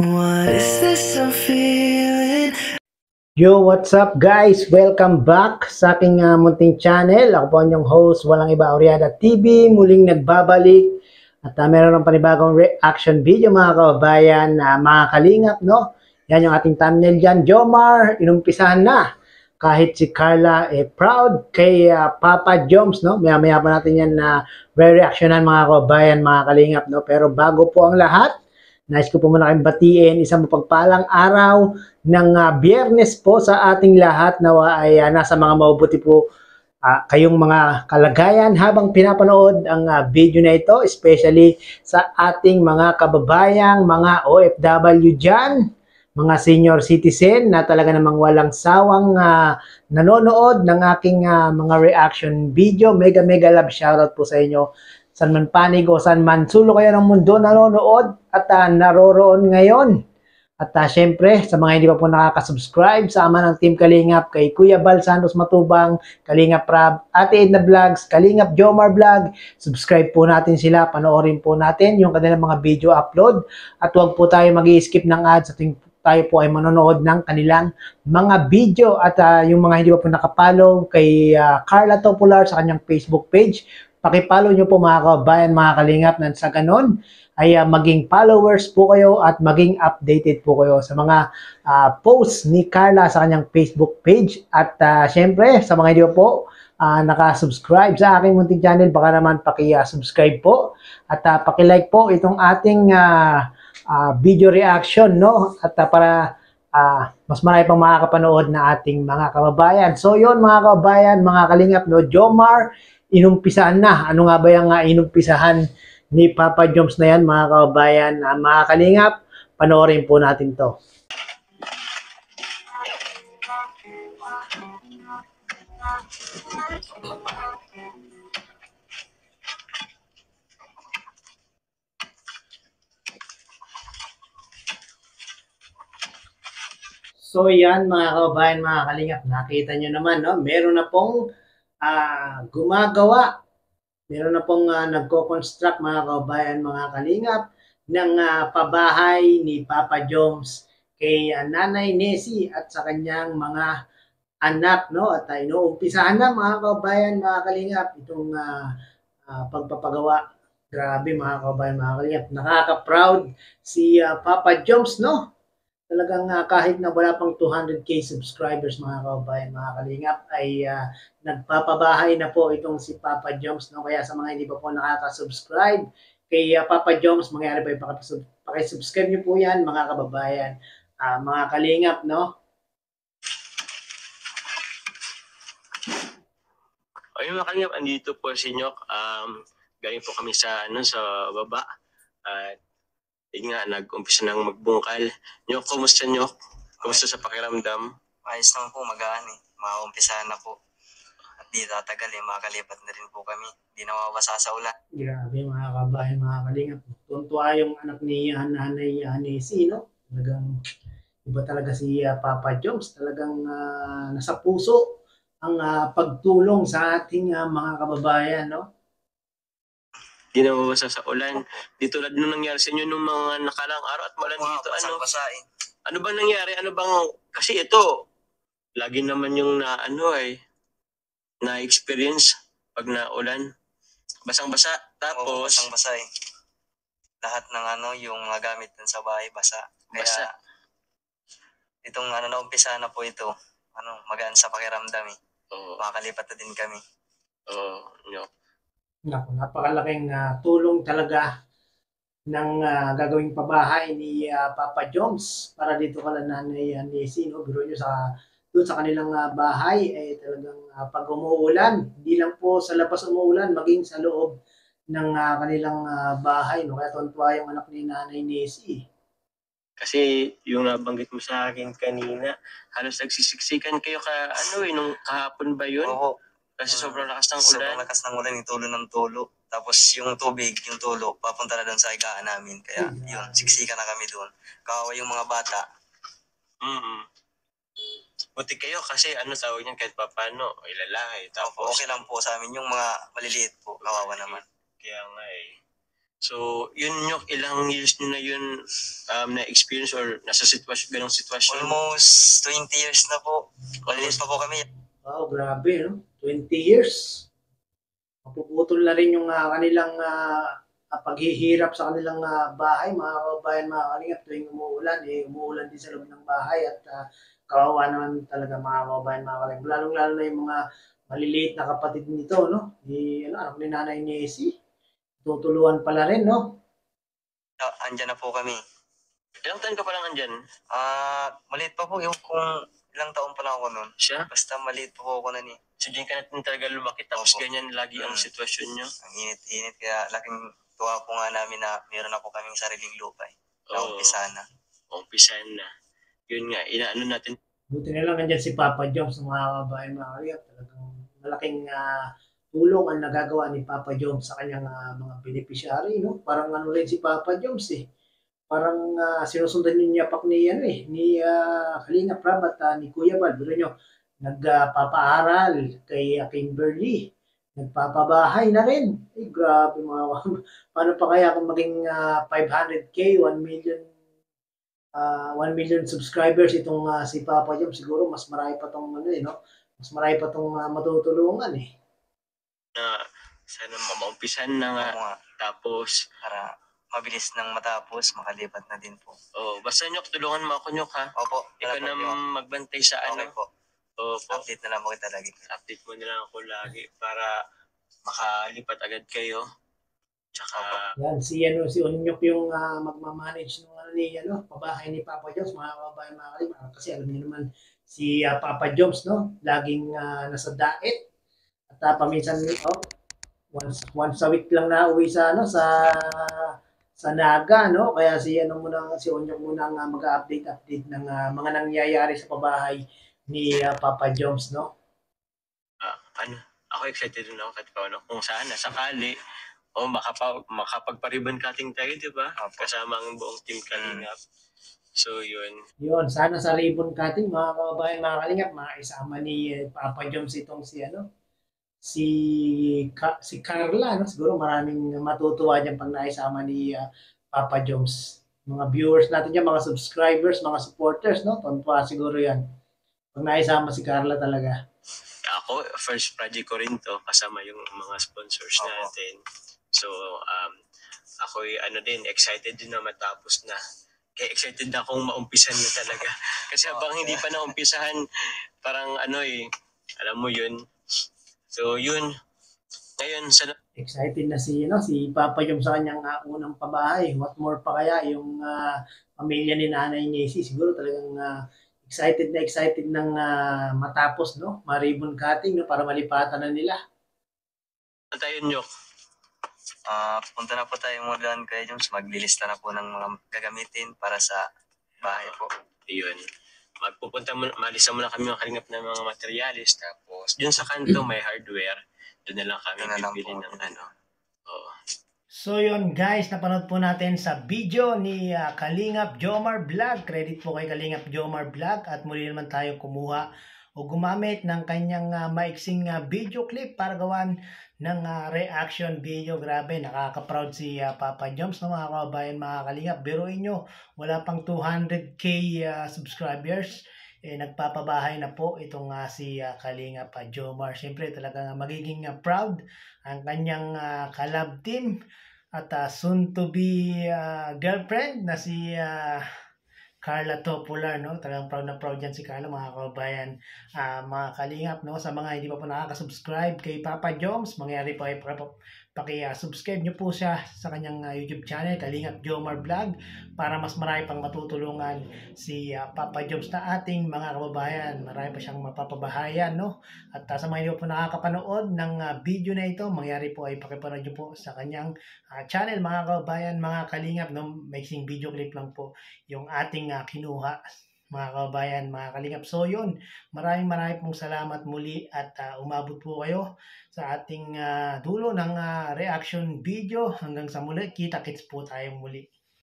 What is this I'm feeling? Yo, what's up guys? Welcome back sa aking munting channel. Ako po ang inyong host, walang iba, Oriada TV. Muling nagbabalik at meron ng panibagong reaction video mga kababayan, mga kalingap, no? Yan yung ating thumbnail dyan. Jomar, inumpisahan na. Kahit si Carla proud kay Papa Joms, no? Maya-maya pa natin yan na re-reactionan mga kababayan, mga kalingap, no? Pero bago po ang lahat, nais ko po muna kayong batiin isang mapagpalang araw ng Biyernes po sa ating lahat. Nawa ay nasa mga mabuti po kayong mga kalagayan habang pinapanood ang video na ito, especially sa ating mga kababayang, mga OFW dyan, mga senior citizen na talaga namang walang sawang nanonood ng aking mga reaction video. Mega love shoutout po sa inyo. San man panig o san man sulok kayo ng mundo nanonood at naroroon ngayon. At syempre, sa mga hindi pa po nakaka-subscribe, sa ama ng Team Kalingap, kay Kuya Bal Santos Matubang, Kalingap Rab, Ate Edna Vlogs, Kalingap Jomar Vlog, subscribe po natin sila, panoorin po natin yung kanilang mga video upload. At huwag po tayo mag-i-skip ng ads at tayo po ay manonood ng kanilang mga video. At yung mga hindi pa po nakapollow kay Carla Topular sa kanyang Facebook page, pakipollow nyo po mga kabayan, mga kalingap, na sa ganon ay maging followers po kayo at maging updated po kayo sa mga posts ni Carla sa kanyang Facebook page. At syempre, sa mga hindi po nakasubscribe sa aking munting channel, baka naman paki-subscribe po at paki-like po itong ating video reaction, no? At para mas marami pang makakapanood na ating mga kababayan. So yun mga kababayan, mga kalingap, no? Jomar, inumpisahan na. Ano nga ba yung inumpisahan ni Papa Joms na yan, mga kababayan, mga kalingap? Panoorin po natin to. So yan mga kababayan, mga kalingap, nakita nyo naman, no? Meron na pong gumagawa, meron na pong nagko-construct mga kababayan, mga kalingap, ng pabahay ni Papa Joms kay Nanay Nessie at sa kanyang mga anak, no? At inuumpisahan na mga kababayan, mga kalingap, itong pagpapagawa. Grabe mga kababayan, mga kalingap, nakaka-proud si Papa Joms, no? Talagang kahit na wala pang 200k subscribers mga kababayan, mga kalingap, ay nagpapabahay na po itong si Papa Joms, no? Kaya sa mga hindi pa po nakaka-subscribe kay Papa Joms, mangyari pa yung pakisubscribe nyo po yan mga kababayan, mga kalingap, no? Ayun mga kalingap, andito po si Nyok. Galing po kami sa baba. At yun nga, nag-umpisa nang magbungkal. Nyok, kumusta Nyok? Kumusta sa pakiramdam? Ayos naman po, magaan eh. Maumpisahan na po. At di tatagal eh, makakalipat na rin po kami. Di na mabasa sa ulan. Grabe mga kababayan, mga kalingap. Tuntua yung anak ni Nanay Nessie, no? Talagang iba talaga si Papa Joms. Talagang nasa puso ang pagtulong sa ating mga kababayan, no? Di na mabasa sa ulan. Di tulad nung nangyari sa inyo nung mga nakalang araw at malan dito. Basang-basa eh. Ano bang nangyari? Ano bang, kasi ito, lagi naman yung na-experience pag naulan. Basang-basa. Tapos, Oo, basang-basa eh. Lahat ng yung mga gamit dun sa bahay, basa. Kaya, basa. itong naumpisa na po ito, magaan sa pakiramdam eh. Oo. Makakalipat na din kami. Oo, Nyok. Naku, napakalaking tulong talaga ng gagawing pabahay ni Papa Joms para dito kala Nanay Nessie, no? Biro nyo doon sa kanilang bahay, talagang pag umuulan, hindi lang po sa labas umuulan, maging sa loob ng kanilang bahay, no? Kaya tuntua yung anak ni Nanay Nessie. Kasi yung nabanggit mo sa akin kanina, halos nagsisiksikan kayo nung kahapon ba yun? Oo. Kasi sobrang lakas ng ulan. Sobrang lakas ng ulan, yung tulo ng tulo. Tapos yung tubig, yung tulo, papunta na doon sa higaan namin. Kaya yun, siksika na kami doon. Kawawa yung mga bata. Buti kayo kasi tawag niyan kahit papano, ay lalaki. Tapos, okay lang po sa amin. Yung mga maliliit po, kawawa naman. Kaya nga eh. So, yun yung ilang years nyo na yun na-experience or nasa ganong sitwasyon? Almost 20 years na po. Malinis pa po kami. Wow, grabe, no? 20 years. Mapuputol na rin yung kanilang paghihirap sa kanilang bahay, mga kababayan, mga kalingap, tuwing umuulan, umuulan din sa loob ng bahay at kawawa naman talaga mga kababayan, mga kalingap. Lalong-lalo na yung mga maliliit na kapatid nito, no? Anak ni Nanay Nessie. Tutuluan pala rin, no? Andyan na po kami. Ilang taon ka pa lang andyan? Maliit pa po yung kung ilang taon pa lang ako nun. Siya? Basta maliit pa po ako nun eh. So, diyan ka natin talaga lumaki tapos Opo. ganyan lagi ang sitwasyon nyo? Ang init-init kaya laking tuwa po nga namin na meron ako kaming sariling lupa eh. Naumpisa na. Umpisahan na. Yun nga, inaano natin. Buti na lang nandyan si Papa Joms, mga kababayan, mga kalingap. Talagang malaking tulong ang nagagawa ni Papa Joms sa kanyang mga beneficiary, no? Parang ano rin si Papa Joms eh. Parang sinusundan niya pak ni ni Kalinga Prab at ni Kuya Bal. Pero nyo, nagpapaaral kay Kimberly. Nagpapabahay na rin. Grabe mga paano pa kaya kung maging 500K, 1 million 1 million subscribers itong si Papa Joms, siguro mas marami pa tong no? Mas marami pa tong matutulungan eh. Sana maumpisan na nga. Tapos para mabilis nang matapos, makalipat na din po. Basta Nyok, tulungan mo ako Nyok ha. Opo. Ikaw na magbantay sa Okay po. Update na lang mo kita lagi. Update mo na lang ako lagi para makalipat agad kayo. Tsaka yan si Onyok yung magma-manage ng pabahay ni Papa Joms, mga kababayan, mga kalingap. Kasi alam niyo naman si Papa Joms, no, laging nasa daet at paminsan once a week lang na uwi sa sa Naga, no, kaya si Onyok muna ang mag-update ng mga nangyayari sa pabahay ni Papa Joms, no. Ako excited din ako kung sana sakali makapagpa-ribbon cutting tayo, di ba? Kasama ang buong team Kalingap. So, yun. Yun, sana sa ribbon cutting, mga kababayan, mga Kalingap, maisama ni Papa Joms itong si Carla, no? Siguro maraming matutuwa diyan pag naisama ni Papa Joms. Mga viewers natin diyan, mga subscribers, mga supporters, no? Tontuwa siguro 'yan. Pag naisama si Carla talaga. Ako, first project ko rin to, kasama yung mga sponsors natin. So, ako'y din, excited din na matapos na. Kaya excited na akong maumpisan na talaga. Kasi habang hindi pa naumpisahan, parang alam mo yun. So, yun. Ngayon, excited na si Papa Joms sa kanyang unang pabahay. What more pa kaya yung pamilya ni Nanay Nessie. Siguro talagang excited nang matapos, no? Ma-ribbon cutting, no? Para malipatan na nila. Tayo, Nyok. Punta na po tayo muna kay Joms. Maglilista na po ng mga gagamitin para sa bahay po. Yun. Malisa muna kami ng Kalingap ng mga materialis. Tapos, dun sa kanto may hardware. Doon na lang kami bibili ng So yun guys, napanood po natin sa video ni Kalingap Jomar Vlog. Credit po kay Kalingap Jomar Vlog at muli naman tayo kumuha o gumamit ng kanyang maiksing video clip para gawan ng reaction video. Grabe, nakaka-proud si Papa Joms, no, mga kababayan, mga Kalingap. Biruin nyo, wala pang 200k subscribers. Nagpapabahay na po itong si Kalingap Jomar. Siyempre talagang magiging proud ang kanyang collab team at soon to be girlfriend na si Carla Topular, no? Talagang proud na proud yan si Carla, mga kababayan, mga Kalingap, no? Sa mga hindi pa po nakaka-subscribe kay Papa Joms, mangyari po ay paki-subscribe nyo po siya sa kanyang YouTube channel, Kalingap Jomar Vlog, para mas marami pang matutulungan si Papa Joms na ating mga kababayan. Marami pa siyang mapapabahayan, no? At sa mga hindi po nakakapanood ng video na ito, mangyari po ay pakipanood nyo po sa kanyang channel, mga kababayan, mga Kalingap, no? Mixing video clip lang po yung ating kinuha, mga kababayan, mga Kalingap. So yun, maraming pong salamat muli at umabot po kayo sa ating dulo ng reaction video. Hanggang sa muli, kita-kits po tayong muli.